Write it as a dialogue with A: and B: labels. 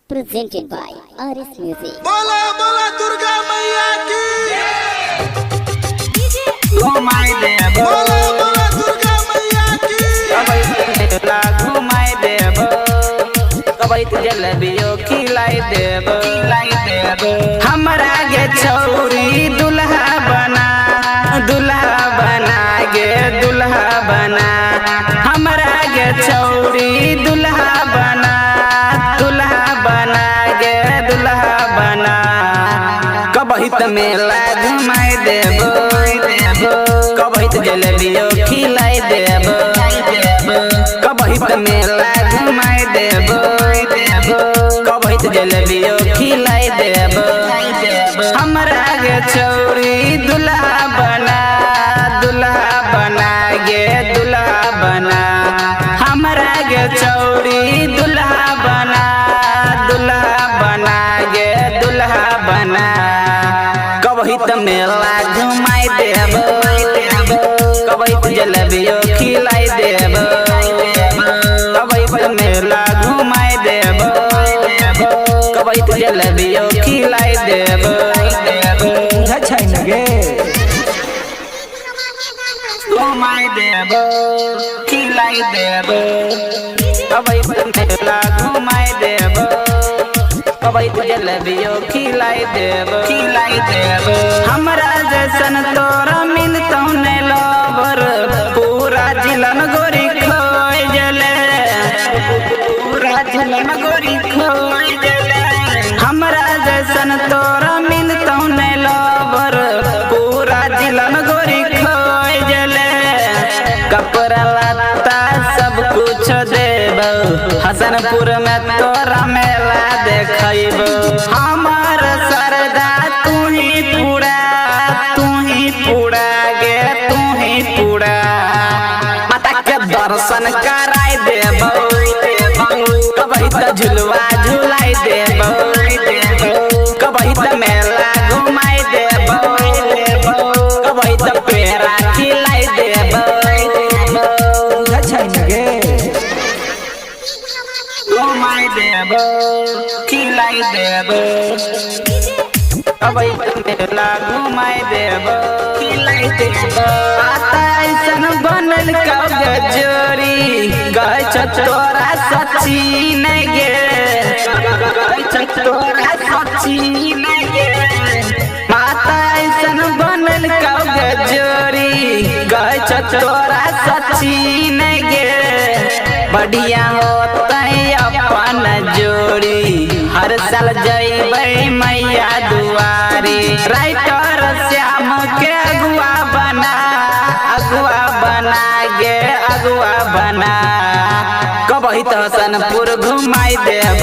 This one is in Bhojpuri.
A: presented by RS Music.
B: बोला बोला दुर्गा मैया की
C: घुमाई देब
B: बोला बोला दुर्गा मैया की
C: मेला घुमाई देब कबई जलेबियो खिलाई देब हमरा गे छौरी दुल्हा बना गे दुल्हा बना हमरा गे छौरी दुल्हा बना गे दुल्हा बना कबई मेला घुमाई देब कबई जलेबियो खिलाई देब कबई मेला घुमाई देब कबई जलेबियो खिलाई देब हमरा गे छौरी दुल्हा बना गे दुल्हा बना हमरा गे छौरी दुल्हा बना गे दुल्हा बना कबई मेला घुमाई देब कबई जलेबियो खिलाई देब कबई मेला घुमाई देब कबई जलेबियो खिलाई देब घुमाई देब खिलाई देब कबई मेला घुमाई देब कबई जलेबियो खिलाई देब हमरा जैसन तोरा मिलतौ ने लवर पूरा जिलन गोरी खोय जले पूरा जिलन गोरी खोय जले हमरा जैसन तोरा मिलतौ ने लवर पूरा जिलन गोरी खोय जले कपड़ा लत्ता सब कुछ देब हसनपुर में तोरा मेला देखब हमार सरदा तू ही पूरा गे तू ही पूरा माता के दर्शन कराई देब कबई झुलवा झुलाई देब कबई मेला घुमाई देब कबई पेड़ा खिलाई देब घुमाई देब खिलाई देब कबई मेला घुमाई देब खिलाई देब आता ऐसन बनल कब जोरी गए तोरा सच्ची नहीं गे गए तोरा सच्ची नहीं गे माता ऐसन बनल कब जोरी गए तोरा सच्ची नहीं गे बढ़िया होता अपन जोड़ी हर साल जइबै मैया दुआरी राइटर श्याम के अगुआ बना कबई हसनपुर घुमाई देब